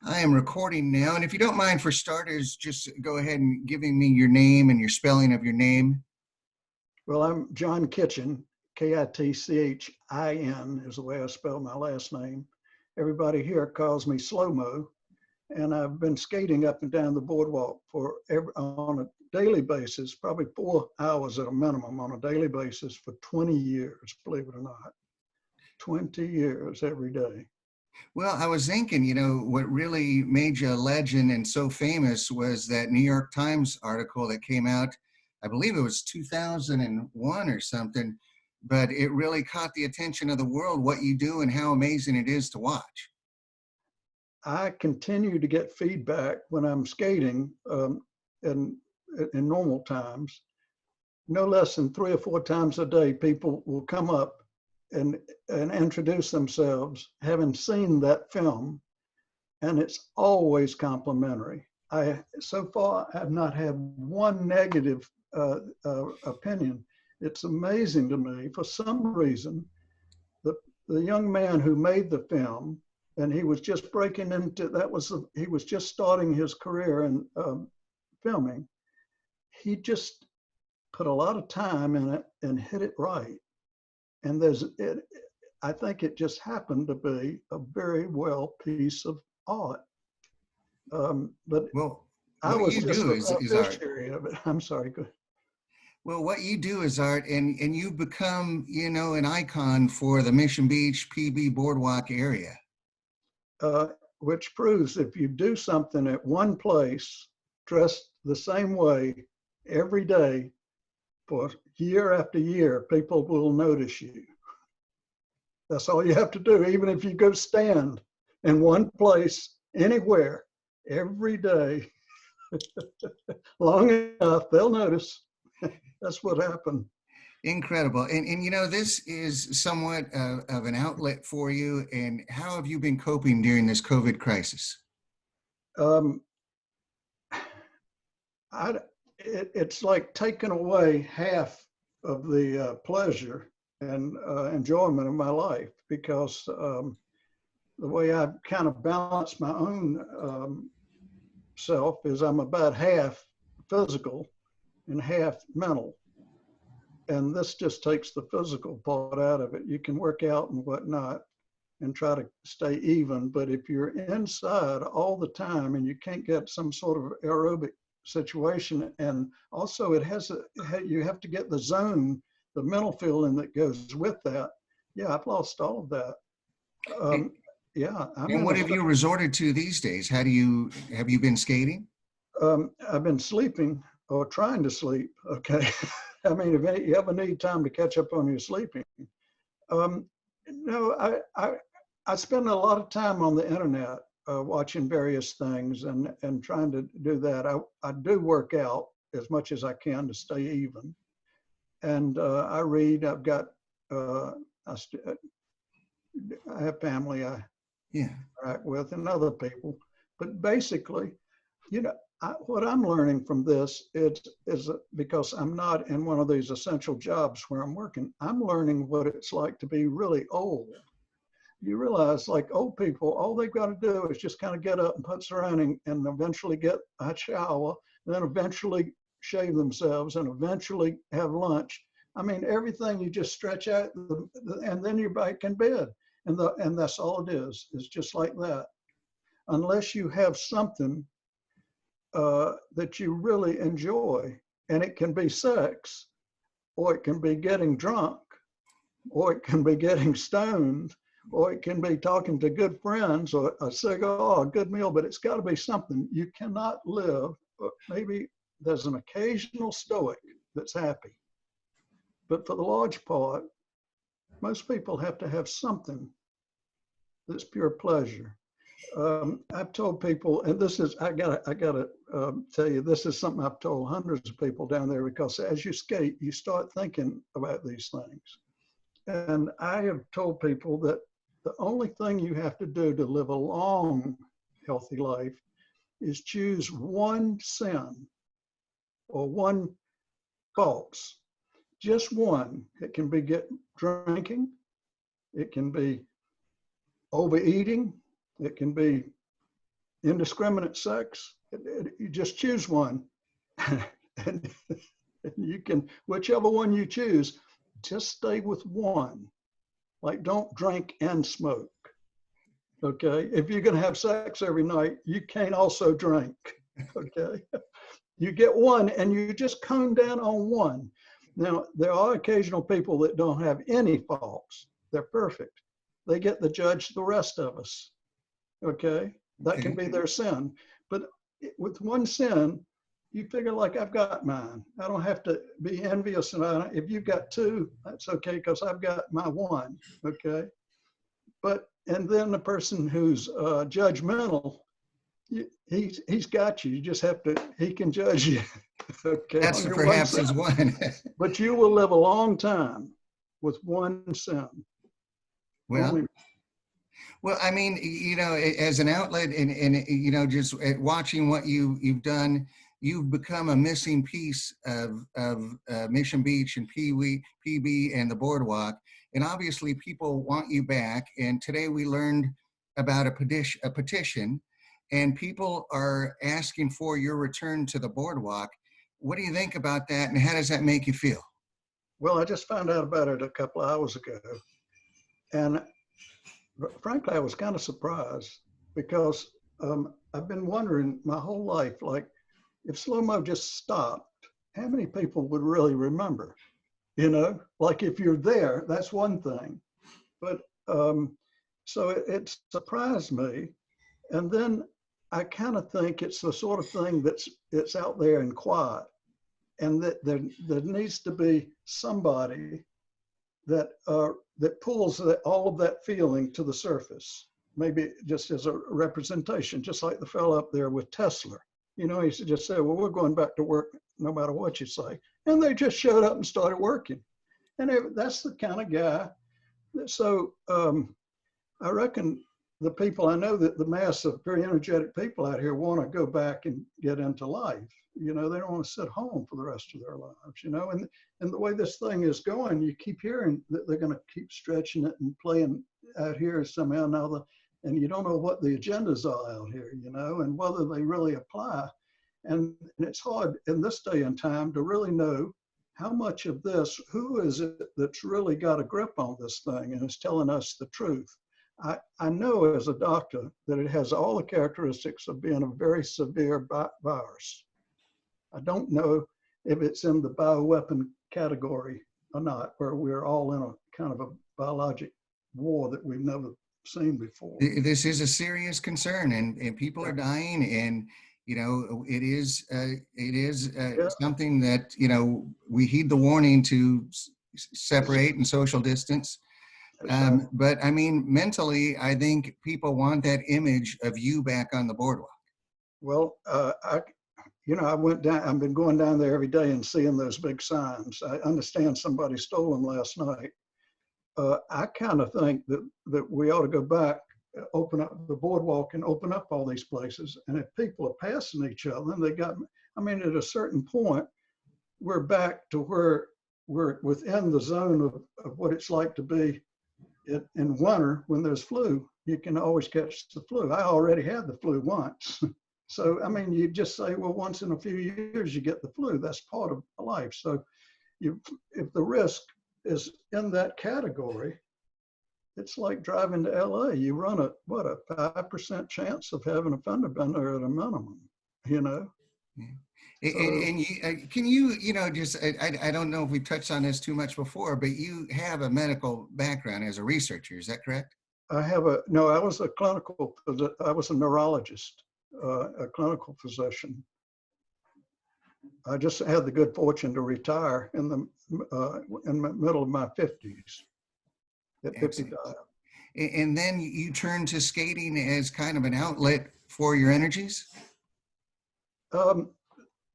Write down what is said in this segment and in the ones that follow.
I am recording now, and if you don't mind, for starters, just go ahead and giving me your name and your spelling of your name. Well, I'm John Kitchin, Kitchin is the way I spell my last name. Everybody here calls me Slomo, and I've been skating up and down the boardwalk on a daily basis, probably 4 hours at a minimum on a daily basis for 20 years, believe it or not. 20 years every day. Well, I was thinking, what really made you a legend and so famous was that New York Times article that came out, I believe it was 2001 or something, but it really caught the attention of the world, what you do and how amazing it is to watch. I continue to get feedback when I'm skating in normal times. No less than 3 or 4 times a day, people will come up and introduce themselves, having seen that film, and it's always complimentary. I so far have not had one negative opinion. It's amazing to me, for some reason, the young man who made the film, and he was just breaking into he was just starting his career in filming. He just put a lot of time in it and hit it right. And I think it just happened to be a very well piece of art. But Well, I what was you just do the is art. beneficiary of it. I'm sorry. Go ahead. Well, what you do is art, and you become, an icon for the Mission Beach PB Boardwalk area. Which proves if you do something at one place, dressed the same way every day for year after year, people will notice you. That's all you have to do. Even if you go stand in one place, anywhere, every day, long enough, they'll notice. That's what happened. Incredible. And this is somewhat of an outlet for you. And how have you been coping during this COVID crisis? Um, it's like taking away half of the pleasure and enjoyment of my life, because the way I kind of balance my own self is I'm about half physical and half mental. And this just takes the physical part out of it. You can work out and whatnot and try to stay even, but if you're inside all the time and you can't get some sort of aerobic situation, and also you have to get the zone, the mental feeling that goes with that. Yeah, I've lost all of that. Yeah, And what have you resorted to these days? Have you been skating? I've been sleeping or trying to sleep. Okay. I mean, if you ever need time to catch up on your sleeping. No, I spend a lot of time on the internet watching various things and trying to do that. I do work out as much as I can to stay even. And I read. I've got, I have family I interact with and other people. But basically, what I'm learning from this is because I'm not in one of these essential jobs where I'm working. I'm learning what it's like to be really old. You realize, like old people, all they've got to do is just kind of get up and putz around and eventually get a shower, and then eventually shave themselves, and eventually have lunch. I mean, everything you just stretch out, and then you're back in bed, and that's all it is. It's just like that. Unless you have something that you really enjoy, and it can be sex, or it can be getting drunk, or it can be getting stoned, or it can be talking to good friends, or a cigar, a good meal, but it's got to be something. You cannot live, maybe there's an occasional stoic that's happy, but for the large part, most people have to have something that's pure pleasure. I've told people, and this is, I gotta tell you, this is something I've told hundreds of people down there, because as you skate, you start thinking about these things. And I have told people that the only thing you have to do to live a long, healthy life is choose one sin or one faults, just one. It can be drinking, it can be overeating, it can be indiscriminate sex, you just choose one. and you can, whichever one you choose, just stay with one. Like, don't drink and smoke. Okay. If you're going to have sex every night, you can't also drink. Okay. You get one and you just calm down on one. Now, there are occasional people that don't have any faults. They're perfect. They get to judge the rest of us. Okay. That can be their sin. But with one sin, you figure, like, I've got mine. I don't have to be envious. And if you've got two, that's okay, because I've got my one. Okay. But, and then the person who's judgmental, he's got you. You just have to, he can judge you. Okay. That's perhaps his one. But you will live a long time with one sin. Well, I mean, you know, as an outlet and you know, just watching what you've done, you've become a missing piece of Mission Beach and PB and the boardwalk. And obviously people want you back. And today we learned about a petition, and people are asking for your return to the boardwalk. What do you think about that? And how does that make you feel? Well, I just found out about it a couple of hours ago. And frankly, I was kind of surprised, because I've been wondering my whole life, like, if Slomo just stopped, how many people would really remember? You know, like, if you're there, that's one thing. But so it surprised me. And then I kind of think it's the sort of thing it's out there and quiet, and that there needs to be somebody that pulls all of that feeling to the surface, maybe just as a representation, just like the fellow up there with Tesla. You know, he just said, well, we're going back to work no matter what you say. And they just showed up and started working. And that's the kind of guy. So I reckon the people, I know that the mass of very energetic people out here want to go back and get into life. You know, they don't want to sit home for the rest of their lives, you know, and the way this thing is going, you keep hearing that they're going to keep stretching it and playing out here somehow or another. And you don't know what the agendas are out here, you know, and whether they really apply. And it's hard in this day and time to really know how much of this, who is it that's really got a grip on this thing and is telling us the truth. I know as a doctor that it has all the characteristics of being a very severe virus. I don't know if it's in the bioweapon category or not, where we're all in a kind of a biologic war that we've never seen before. This is a serious concern, and people are dying, and you know, it is something that, you know, we heed the warning to separate and social distance. But I mean, mentally, I think people want that image of you back on the boardwalk. Well, you know, I've been going down there every day and seeing those big signs. I understand somebody stole them last night. I kind of think that we ought to go back, open up the boardwalk and open up all these places. And if people are passing each other, I mean, at a certain point, we're back to where we're within the zone of what it's like to be in winter when there's flu. You can always catch the flu. I already had the flu once. So, I mean, you just say, well, once in a few years, you get the flu. That's part of life. So if the risk is in that category, it's like driving to LA. You run a 5% chance of having a fender bender at a minimum, you know? Yeah. And can you, you know, just, I don't know if we've touched on this too much before, but you have a medical background as a researcher, is that correct? I was I was a neurologist, a clinical physician. I just had the good fortune to retire in the middle of my 50s, at 55. And then you turned to skating as kind of an outlet for your energies?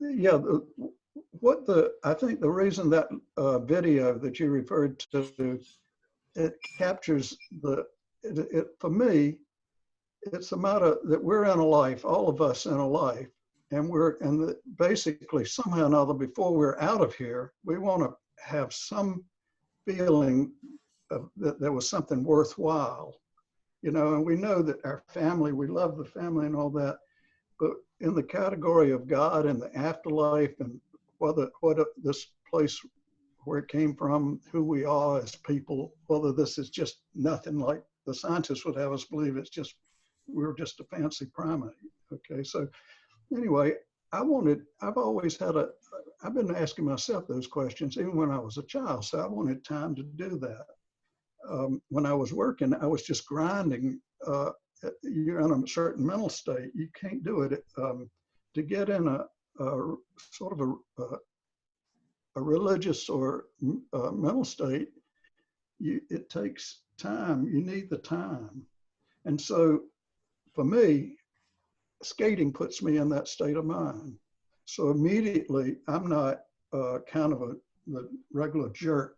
Yeah, I think the reason that video that you referred to, it captures for me, it's a matter that we're in a life, all of us in a life, and basically somehow or another, before we're out of here, we want to have some feeling that there was something worthwhile. you know, and we know that our family, we love the family and all that, but in the category of God and the afterlife and what this place, where it came from, who we are as people, whether this is just nothing like the scientists would have us believe it's just, we're just a fancy primate. Okay, so anyway, I've always had I've been asking myself those questions even when I was a child, so I wanted time to do that. When I was working, I was just grinding. You're in a certain mental state. You can't do it. To get in a sort of a religious or mental state, it takes time. You need the time. And so for me, skating puts me in that state of mind. So immediately, I'm not kind of the regular jerk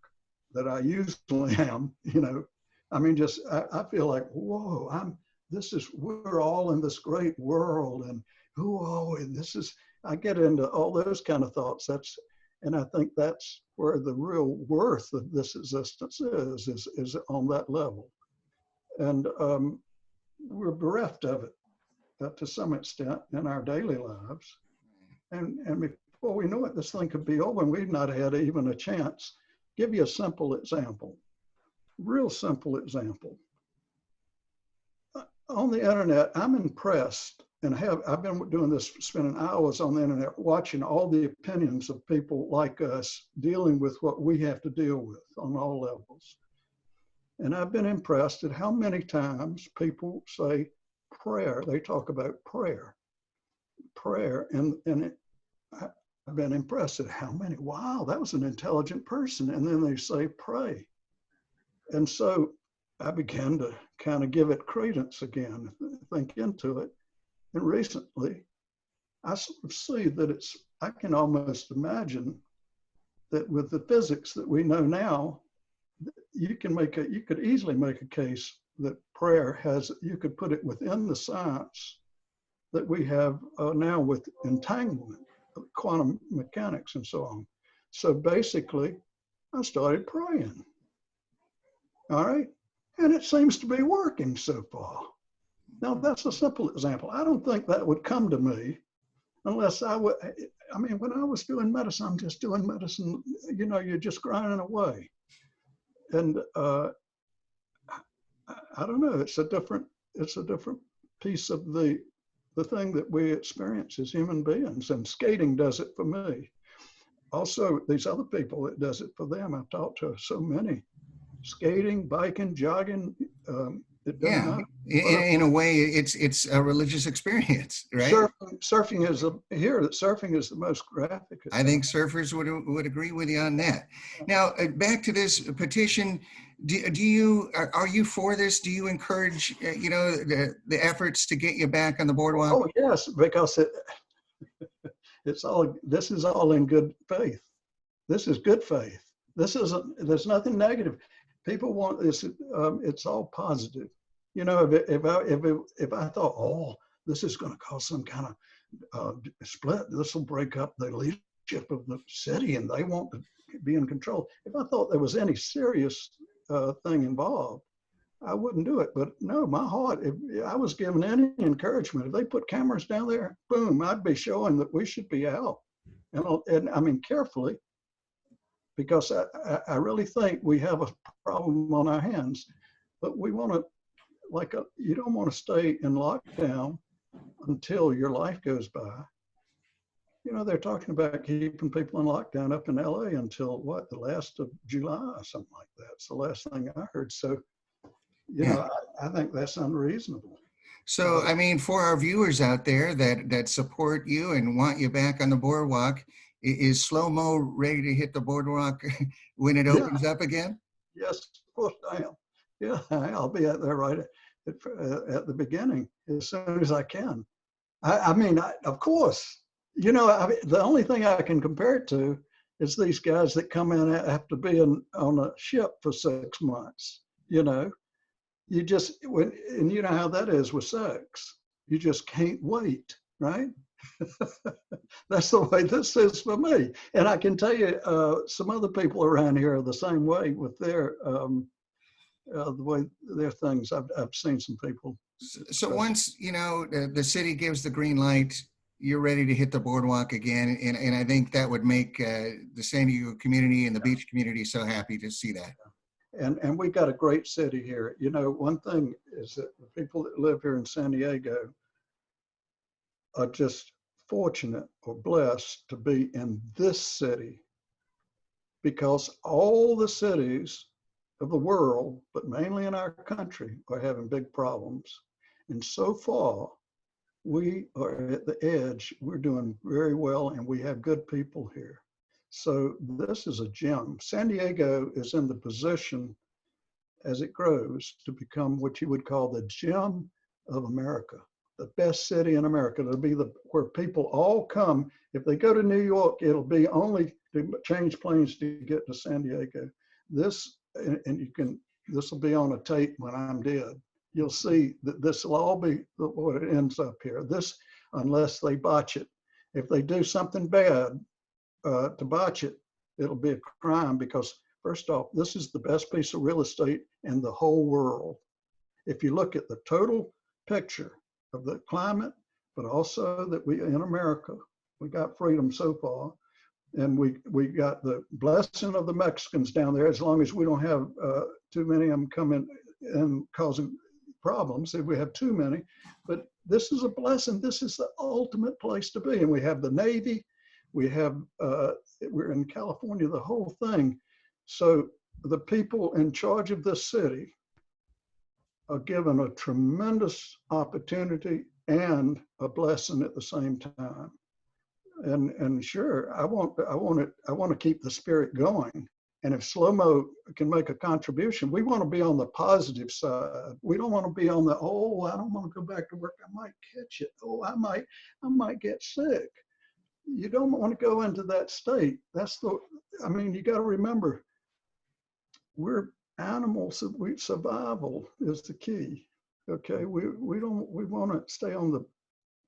that I usually am, you know. I mean, just, I feel like, whoa, we're all in this great world, and who are we? I get into all those kind of thoughts. And I think that's where the real worth of this existence is on that level. And we're bereft of it to some extent in our daily lives. And before we know it, this thing could be over and we've not had even a chance. Give you a simple example, real simple example. On the internet, I'm impressed, and I've been doing this, spending hours on the internet, watching all the opinions of people like us dealing with what we have to deal with on all levels. And I've been impressed at how many times people say prayer. They talk about prayer, and I've been impressed at how many, wow, that was an intelligent person. And then they say pray. And so I began to kind of give it credence again, think into it. And recently, I sort of see that I can almost imagine that with the physics that we know now, you could easily make a case that prayer you could put it within the science that we have now with entanglement, quantum mechanics and so on. So basically, I started praying. All right. And it seems to be working so far. Now, that's a simple example. I don't think that would come to me unless I mean, when I was doing medicine, I'm just doing medicine, you know, you're just grinding away. And I don't know, it's a different piece of the thing that we experience as human beings. And skating does it for me. Also, these other people, it does it for them. I've talked to so many. Skating, biking, jogging, it does not. In a way, it's a religious experience, right? Surfing is the most graphic. I think surfers would agree with you on that. Now, back to this petition. Are you for this? Do you encourage the efforts to get you back on the boardwalk? Oh yes, because this is all in good faith. This is good faith. There's nothing negative. People want this. It's all positive. You know, if I thought, oh, this is going to cause some kind of split, this will break up the leadership of the city, and they want to be in control. If I thought there was any serious thing involved, I wouldn't do it. But no, my heart, if I was given any encouragement, if they put cameras down there, boom, I'd be showing that we should be out, and I mean carefully. Because I really think we have a problem on our hands, but we want to, you don't want to stay in lockdown until your life goes by. You know, they're talking about keeping people in lockdown up in LA until the last of July or something like that. It's the last thing I heard. So, you know, I think that's unreasonable. So, I mean, for our viewers out there that support you and want you back on the boardwalk, is Slomo ready to hit the boardwalk when it opens up again? Yes, of course I am. Yeah, I'll be out there right at the beginning as soon as I can. I mean, of course, you know, the only thing I can compare it to is these guys that come in after being on a ship for 6 months. You know, and you know how that is with sex. You just can't wait, right? That's the way this is for me. And I can tell you, some other people around here are the same way with their the way there are things. I've seen some people. So once, the city gives the green light, you're ready to hit the boardwalk again. And I think that would make the San Diego community and the beach community so happy to see that. And we got a great city here. One thing is that the people that live here in San Diego are just fortunate or blessed to be in this city, because all the cities of the world, but mainly in our country, are having big problems. And so far, we are at the edge. We're doing very well, and we have good people here. So this is a gem. San Diego is in the position, as it grows, to become what you would call the gem of America, the best city in America. It'll be where people all come. If they go to New York, it'll be only to change planes to get to San Diego. This will be on a tape when I'm dead. You'll see that this will all be what it ends up here. This, unless they botch it. If they do something bad to botch it, it'll be a crime, because first off, this is the best piece of real estate in the whole world. If you look at the total picture of the climate, but also that we in America, we got freedom so far, and we got the blessing of the Mexicans down there, as long as we don't have too many of them coming and causing problems. If we have too many, but this is a blessing. This is the ultimate place to be. And we have the Navy, we have, we're in California, the whole thing. So the people in charge of this city are given a tremendous opportunity and a blessing at the same time. And sure, I want to keep the spirit going. And if Slomo can make a contribution, we want to be on the positive side. We don't want to be on the, oh, I don't want to go back to work, I might catch it. Oh, I might get sick. You don't want to go into that state. You got to remember, we're animals. Survival is the key. Okay, we want to stay on the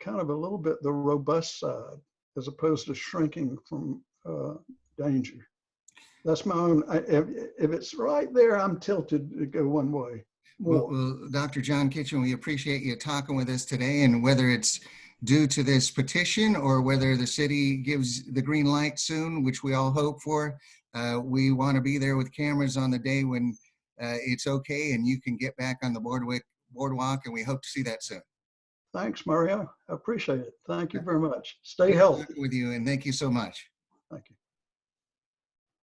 kind of a little bit the robust side, as opposed to shrinking from danger. That's my own. If it's right there, I'm tilted to go one way. Well, Dr. John Kitchen, we appreciate you talking with us today, and whether it's due to this petition or whether the city gives the green light soon, which we all hope for, we want to be there with cameras on the day when it's okay and you can get back on the boardwalk, and we hope to see that soon. Thanks, Mario. I appreciate it. Thank you very much. Stay healthy. With you, and thank you so much. Thank you.